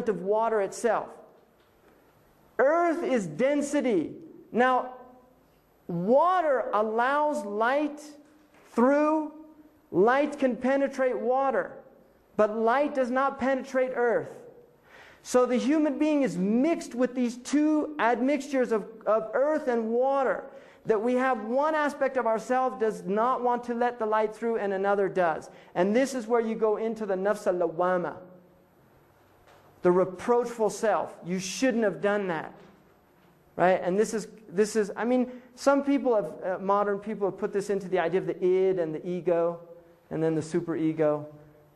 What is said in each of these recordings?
element of water itself. Earth is density. Now, water allows light through. Light can penetrate water, but light does not penetrate earth. So the human being is mixed with these two admixtures of earth and water. That we have one aspect of ourselves does not want to let the light through and another does. And this is where you go into the nafs al-lawwama. The reproachful self. You shouldn't have done that. Right? And this is, I mean, some people have, modern people have put this into the idea of the id and the ego, and then the superego.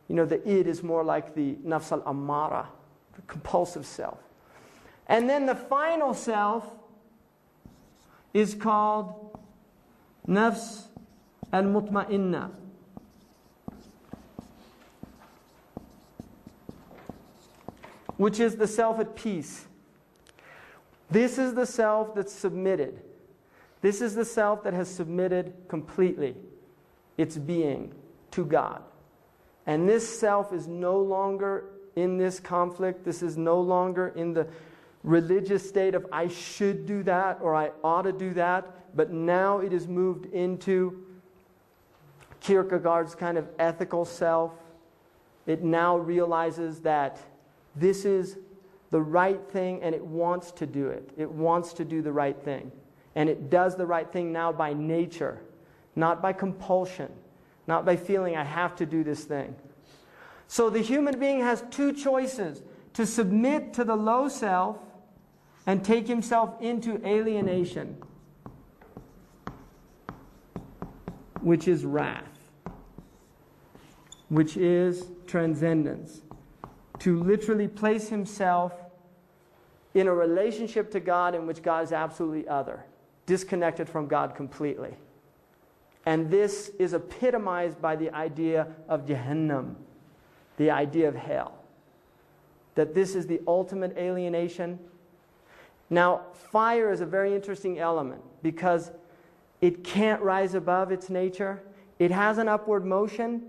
You know, the id is more like the nafs al-ammara, the compulsive self. And then the final self is called nafs al-mutma'inna. Which is the self at peace. This is the self that's submitted. This is the self that has submitted completely its being to God. And this self is no longer in this conflict. This is no longer in the religious state of I should do that or I ought to do that. But now it is moved into Kierkegaard's kind of ethical self. It now realizes that this is the right thing and it wants to do it. It wants to do the right thing. And it does the right thing now by nature, not by compulsion, not by feeling I have to do this thing. So the human being has two choices: to submit to the low self and take himself into alienation, which is wrath, which is transcendence. To literally place himself in a relationship to God in which God is absolutely other, disconnected from God completely. And this is epitomized by the idea of Jahannam, the idea of hell. That this is the ultimate alienation. Now, fire is a very interesting element because it can't rise above its nature. It has an upward motion,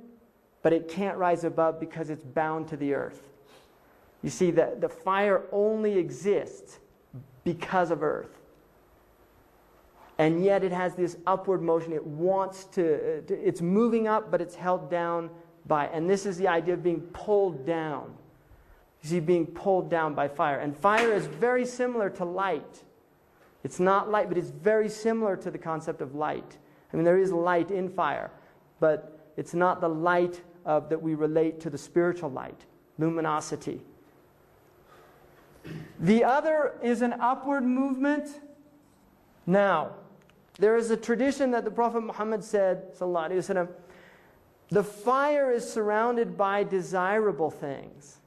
but it can't rise above because it's bound to the earth. You see, the fire only exists because of earth. And yet it has this upward motion. It wants to, it's moving up, but it's held down by, and this is the idea of being pulled down. You see, being pulled down by fire. And fire is very similar to light. It's not light, but it's very similar to the concept of light. I mean, there is light in fire, but it's not the light that we relate to the spiritual light, luminosity. The other is an upward movement. Now, there is a tradition that the Prophet Muhammad said, sallallahu alaihi wasallam, the fire is surrounded by desirable things.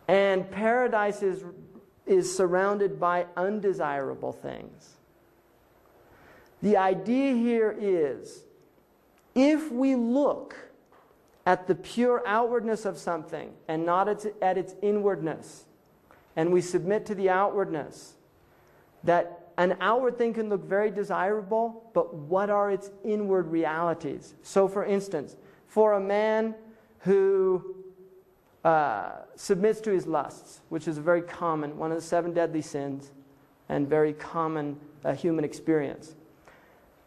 And paradise is surrounded by undesirable things. The idea here is, if we look at the pure outwardness of something and not at its inwardness, and we submit to the outwardness, that an outward thing can look very desirable, but what are its inward realities? So for instance, for a man who submits to his lusts, which is a very common, one of the 7 deadly sins, and very common human experience,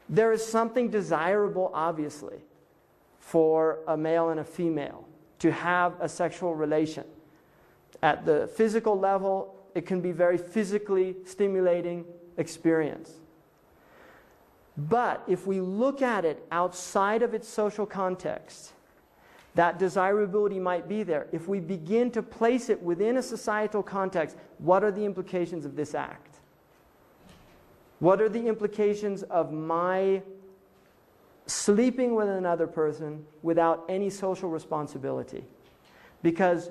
there is something desirable, obviously, for a male and a female to have a sexual relation. At the physical level, it can be very physically stimulating experience. But if we look at it outside of its social context, that desirability might be there. If we begin to place it within a societal context, what are the implications of this act? What are the implications of my sleeping with another person without any social responsibility? Because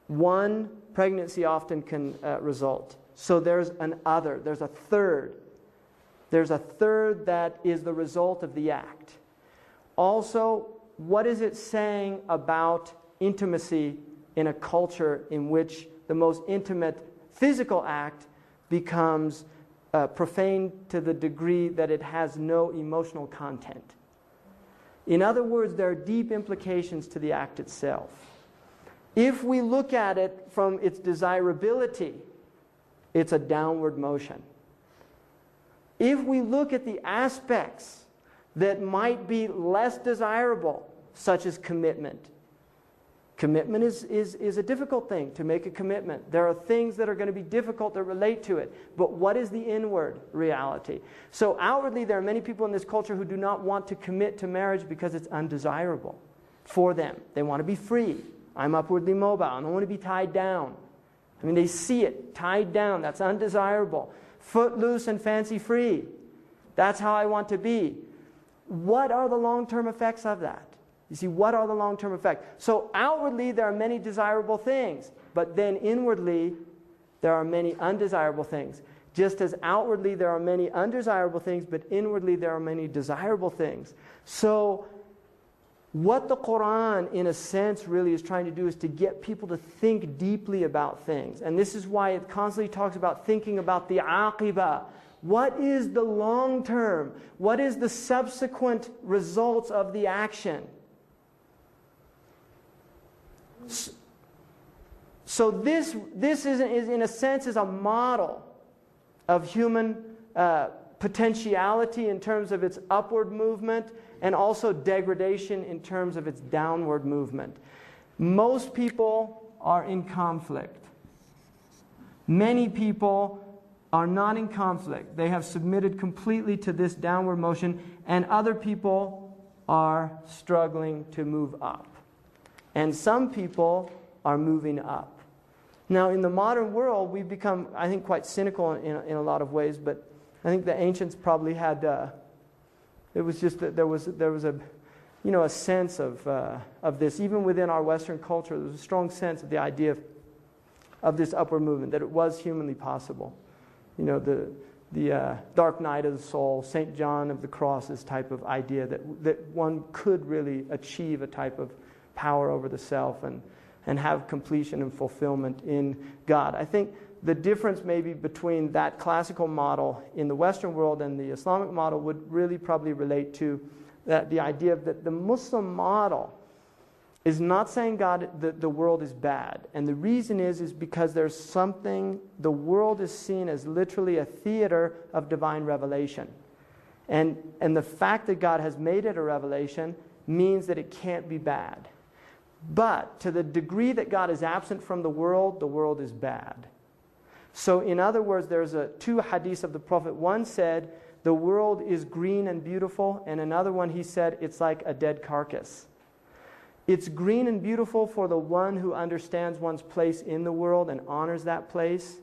one, pregnancy often can result. So there's an other, there's a third. There's a third that is the result of the act. Also, what is it saying about intimacy in a culture in which the most intimate physical act becomes profane to the degree that it has no emotional content? In other words, there are deep implications to the act itself. If we look at it from its desirability, it's a downward motion. If we look at the aspects that might be less desirable, such as commitment. Commitment is a difficult thing, to make a commitment. There are things that are going to be difficult that relate to it. But what is the inward reality? So outwardly, there are many people in this culture who do not want to commit to marriage because it's undesirable for them. They want to be free. I'm upwardly mobile. I don't want to be tied down. I mean, they see it, tied down. That's undesirable. Footloose and fancy free. That's how I want to be. What are the long-term effects of that? You see, what are the long-term effects? So outwardly, there are many desirable things. But then inwardly, there are many undesirable things. Just as outwardly, there are many undesirable things, but inwardly, there are many desirable things. So what the Quran, in a sense, really is trying to do is to get people to think deeply about things. And this is why it constantly talks about thinking about the aqibah. What is the long term? What is the subsequent results of the action? So this is in a sense is a model of human potentiality in terms of its upward movement, and also degradation in terms of its downward movement. Most people are in conflict. Many people are not in conflict. They have submitted completely to this downward motion, and other people are struggling to move up. And some people are moving up. Now, in the modern world, we've become, I think, quite cynical in a lot of ways, but I think the ancients probably had, it was just that there was a sense of this. Even within our Western culture, there was a strong sense of the idea of this upward movement, that it was humanly possible. You know, the dark night of the soul, St. John of the Cross's type of idea that one could really achieve a type of power over the self and have completion and fulfillment in God. I think the difference maybe between that classical model in the Western world and the Islamic model would really probably relate to the idea that the Muslim model is not saying the world is bad. And the reason is because there's something, the world is seen as literally a theater of divine revelation. And the fact that God has made it a revelation means that it can't be bad. But to the degree that God is absent from the world is bad. So in other words, there's two hadiths of the Prophet. One said, the world is green and beautiful, and another one he said, it's like a dead carcass. It's green and beautiful for the one who understands one's place in the world and honors that place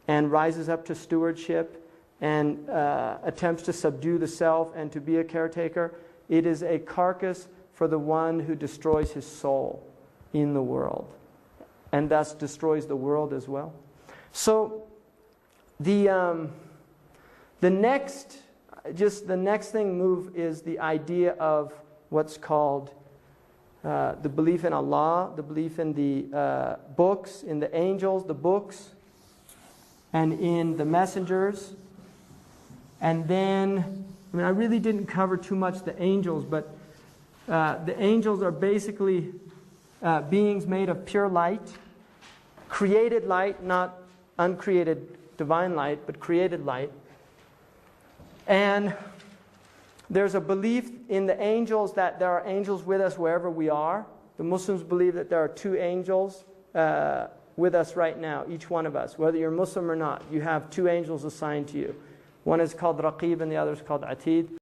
and rises up to stewardship and attempts to subdue the self and to be a caretaker. It is a carcass for the one who destroys his soul in the world and thus destroys the world as well. So the next thing move is the idea of what's called the belief in Allah, the belief in the books, in the angels, the books, and in the messengers. And then, I really didn't cover too much the angels, but the angels are basically beings made of pure light, created light, not uncreated divine light, but created light. And there's a belief in the angels that there are angels with us wherever we are. The Muslims believe that there are two angels with us right now, each one of us. Whether you're Muslim or not, you have two angels assigned to you. One is called Raqib and the other is called Atid.